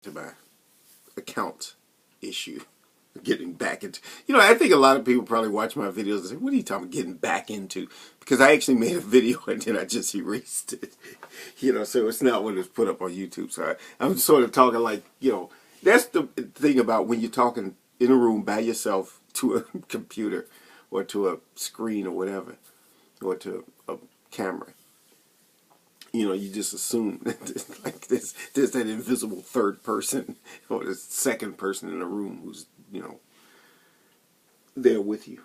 to my account issue. Getting back into, I think a lot of people probably watch my videos and say, what are you talking about getting back into? Because I actually made a video and then I just erased it. So it's not what it's put up on YouTube. So I'm sort of talking like, that's the thing about when you're talking in a room by yourself to a computer or to a screen or whatever, or to a camera. You just assume that like there's that invisible third person or the second person in the room who's, there with you.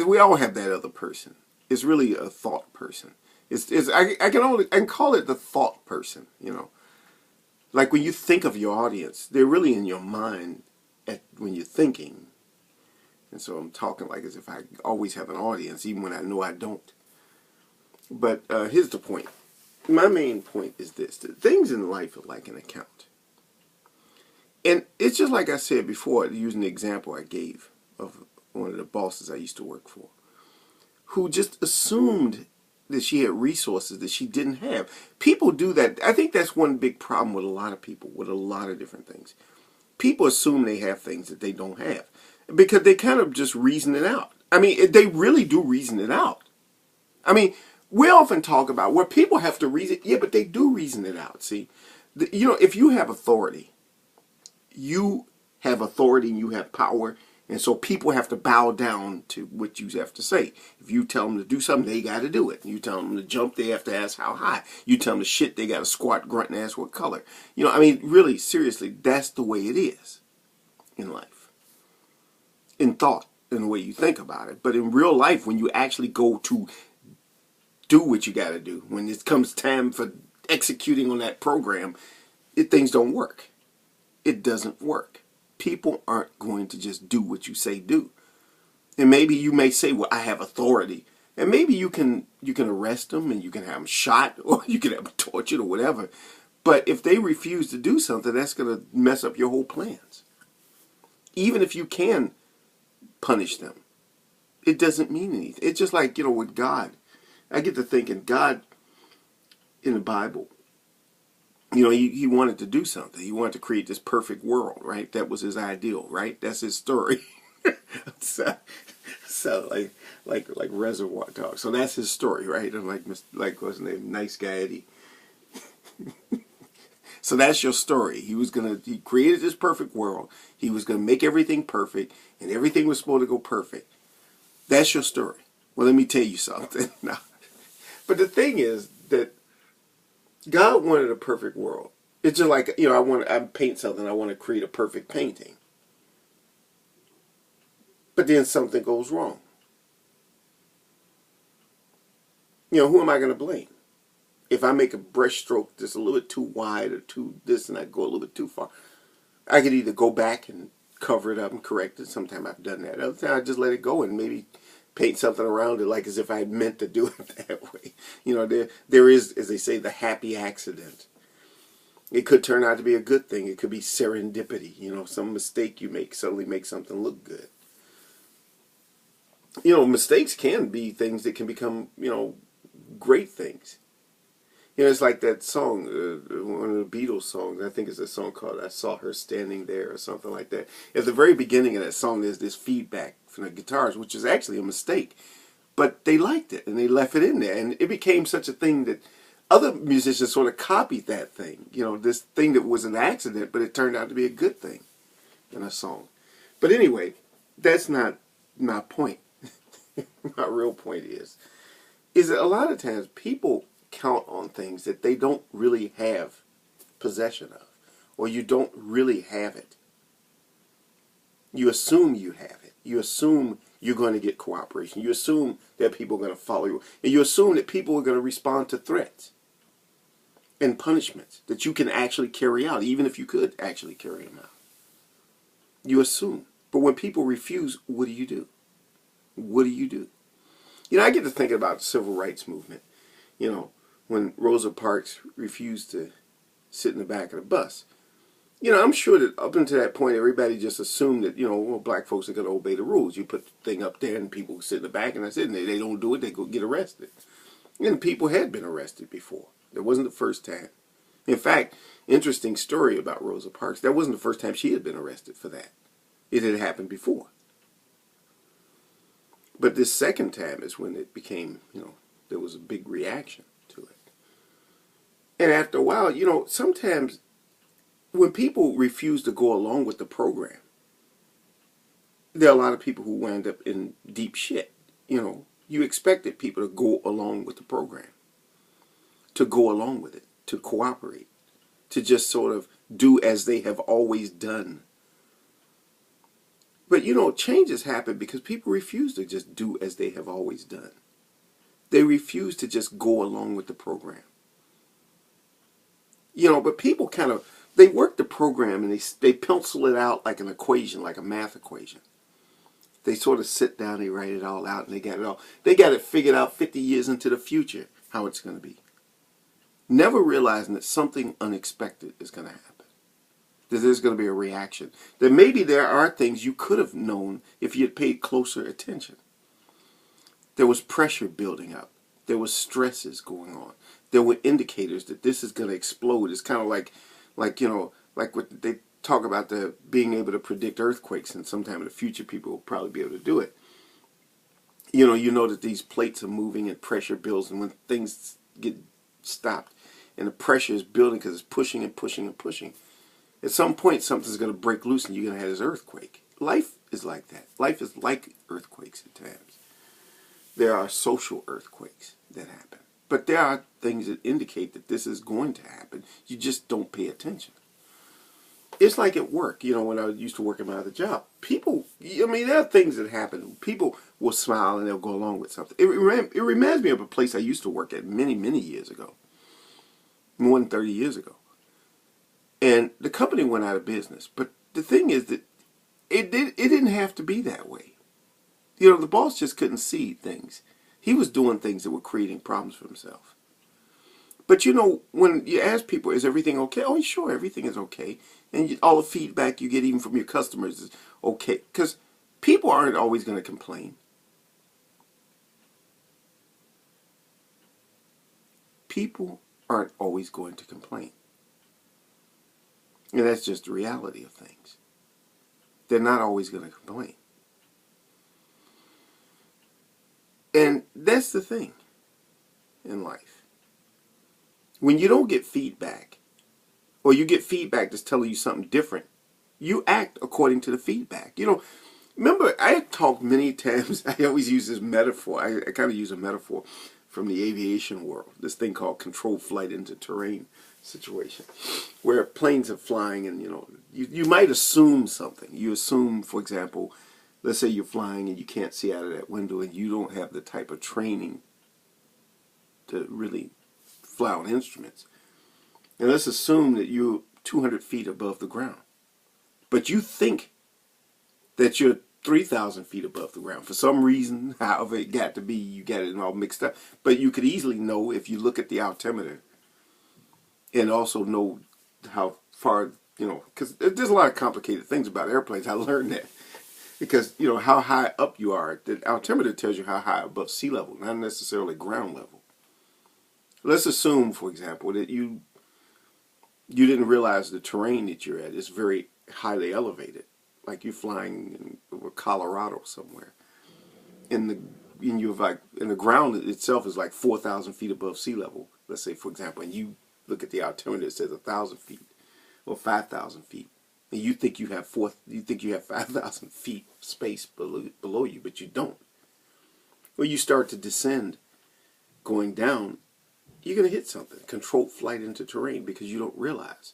We all have that other person. It's really a thought person. I can call it the thought person. Like when you think of your audience, they're really in your mind when you're thinking. And so I'm talking like as if I always have an audience, even when I know I don't. But here's the point. My main point is this: that things in life are like an account. And it's just like I said before, using the example I gave of one of the bosses I used to work for, who just assumed that she had resources that she didn't have. People do that. I think that's one big problem with a lot of people, with a lot of different things. People assume they have things that they don't have because they kind of just reason it out. I mean, they really do reason it out. I mean, we often talk about where people have to reason, yeah, but they do reason it out. See, if you have authority, you have authority and you have power, and so people have to bow down to what you have to say. If you tell them to do something, they got to do it. You tell them to jump, they have to ask how high. You tell them to shit, they got to squat, grunt, and ask what color. I mean, really, seriously, that's the way it is in life, in thought, in the way you think about it. But in real life, when you actually go to do what you got to do, when it comes time for executing on that program, things don't work. It doesn't work. People aren't going to just do what you say do. And maybe you may say, well, I have authority. And maybe you can arrest them and you can have them shot or you can have them tortured or whatever. But if they refuse to do something, that's going to mess up your whole plans. Even if you can punish them, it doesn't mean anything. It's just like, with God. I get to thinking, God in the Bible, he wanted to do something. He wanted to create this perfect world, right? That was his ideal, right? That's his story. so like Reservoir Dogs. So that's his story, right? And like what's his name? Nice Guy Eddie. So that's your story. He created this perfect world. He was gonna make everything perfect, and everything was supposed to go perfect. That's your story. Well, let me tell you something now. But the thing is that God wanted a perfect world. It's just like, I paint something, I want to create a perfect painting. But then something goes wrong. Who am I going to blame? If I make a brush stroke that's a little bit too wide or too this and I go a little bit too far, I could either go back and cover it up and correct it. Sometimes I've done that. Other times I just let it go and maybe paint something around it like as if I meant to do it that way. There is, as they say, the happy accident. It could turn out to be a good thing. It could be serendipity. Some mistake you make suddenly makes something look good. Mistakes can be things that can become, great things. It's like that song, one of the Beatles songs. I think it's a song called I Saw Her Standing There or something like that. At the very beginning of that song, there's this feedback from the guitars, which is actually a mistake. But they liked it, and they left it in there. And it became such a thing that other musicians sort of copied that thing. This thing that was an accident, but it turned out to be a good thing in a song. But anyway, that's not my point. My real point is that a lot of times people count on things that they don't really have possession of, or you don't really have it. You assume you have it. You assume you're going to get cooperation. You assume that people are going to follow you. And you assume that people are going to respond to threats and punishments that you can actually carry out, even if you could actually carry them out. You assume. But when people refuse, what do you do? What do you do? I get to thinking about the civil rights movement. When Rosa Parks refused to sit in the back of the bus. I'm sure that up until that point, everybody just assumed that, well, black folks are going to obey the rules. You put the thing up there and people sit in the back and that's it. And they don't do it, they go get arrested. And people had been arrested before. It wasn't the first time. In fact, interesting story about Rosa Parks. That wasn't the first time she had been arrested for that. It had happened before. But this second time is when it became, there was a big reaction to it. And after a while, sometimes when people refuse to go along with the program, there are a lot of people who wind up in deep shit. You expected people to go along with the program, to go along with it, to cooperate, to just sort of do as they have always done. But changes happen because people refuse to just do as they have always done. They refuse to just go along with the program. But people they work the program and they pencil it out like an equation, like a math equation. They sort of sit down, they write it all out, and they got it figured out 50 years into the future how it's going to be. Never realizing that something unexpected is going to happen. That there's going to be a reaction. That maybe there are things you could have known if you had paid closer attention. There was pressure building up. There was stresses going on. There were indicators that this is going to explode. It's kind of like what they talk about, the being able to predict earthquakes, and sometime in the future people will probably be able to do it. You know that these plates are moving and pressure builds, and when things get stopped and the pressure is building because it's pushing and pushing and pushing, at some point something's going to break loose and you're going to have this earthquake. Life is like that. Life is like earthquakes at times. There are social earthquakes that happen. But there are things that indicate that this is going to happen. You just don't pay attention. It's like at work, when I used to work at my other job. People, there are things that happen. People will smile and they'll go along with something. It reminds me of a place I used to work at many, many years ago. More than 30 years ago. And the company went out of business. But the thing is that it didn't have to be that way. The boss just couldn't see things. He was doing things that were creating problems for himself. But when you ask people, is everything okay? Oh, sure, everything is okay. And all the feedback you get even from your customers is okay. Because people aren't always going to complain. People aren't always going to complain. And that's just the reality of things. They're not always going to complain. And that's the thing in life. When you don't get feedback, or you get feedback that's telling you something different, you act according to the feedback. Remember, I have talked many times, I always use this metaphor, I kind of use a metaphor from the aviation world, this thing called controlled flight into terrain situation, where planes are flying and, you might assume something. You assume, for example, let's say you're flying and you can't see out of that window and you don't have the type of training to really fly on instruments. And let's assume that you're 200 feet above the ground. But you think that you're 3,000 feet above the ground. For some reason, however it got to be, you got it all mixed up. But you could easily know if you look at the altimeter and also know how far, because there's a lot of complicated things about airplanes. I learned that. Because, how high up you are. The altimeter tells you how high above sea level, not necessarily ground level. Let's assume, for example, that you didn't realize the terrain that you're at is very highly elevated. Like you're flying over Colorado somewhere. And the ground itself is like 4,000 feet above sea level. Let's say, for example, and you look at the altimeter, it says 1,000 feet or 5,000 feet. And you think you have 5,000 feet space below you, but you don't. When you start to descend, going down, you're going to hit something. Controlled flight into terrain, because you don't realize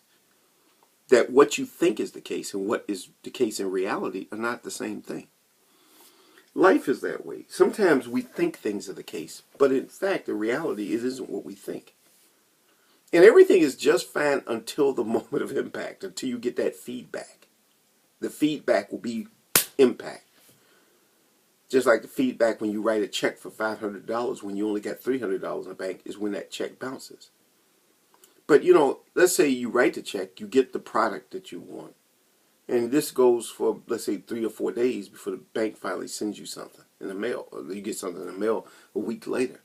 that what you think is the case and what is the case in reality are not the same thing. Life is that way. Sometimes we think things are the case, but in fact, in reality, it isn't what we think. And everything is just fine until the moment of impact, until you get that feedback. The feedback will be impact. Just like the feedback when you write a check for $500 when you only got $300 in the bank is when that check bounces. But, let's say you write the check, you get the product that you want. And this goes for, let's say, 3 or 4 days before the bank finally sends you something in the mail. Or you get something in the mail a week later.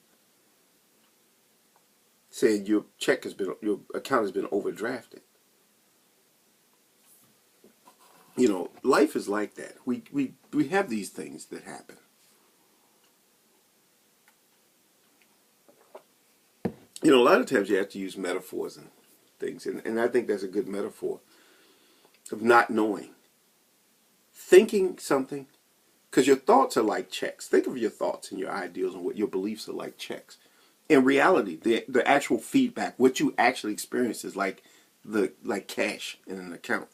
saying your account has been overdrafted. You know, life is like that. We have these things that happen. You know, a lot of times you have to use metaphors and things, and I think that's a good metaphor of not knowing. Thinking something, because your thoughts are like checks. Think of your thoughts and your ideals and what your beliefs are like checks. In reality, the actual feedback, what you actually experience is like cash in an account.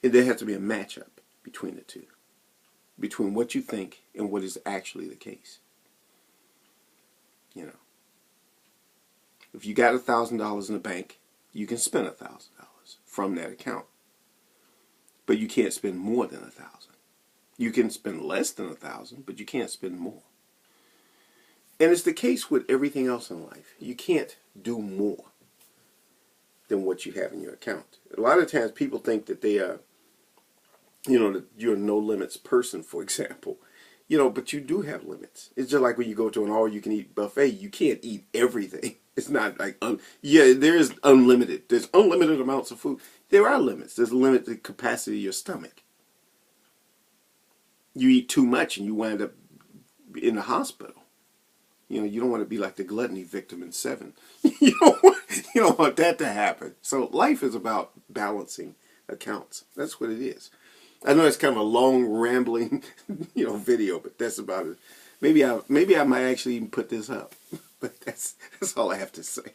And there has to be a matchup between the two, between what you think and what is actually the case. You know, if you got $1,000 in the bank, you can spend $1,000 from that account, but you can't spend more than 1,000. You can spend less than 1,000, but you can't spend more. And it's the case with everything else in life. You can't do more than what you have in your account. A lot of times people think that they are, you know, that you're a no limits person, for example. You know, but you do have limits. It's just like when you go to an all-you-can-eat buffet, you can't eat everything. It's not like, yeah, there is unlimited. There's unlimited amounts of food. There are limits. There's a limited capacity of your stomach. You eat too much and you wind up in the hospital. You know, you don't want to be like the gluttony victim in Seven. you don't want that to happen. So life is about balancing accounts. That's what it is. I know it's kind of a long, rambling, video, but that's about it. Maybe I might actually even put this up. But that's all I have to say.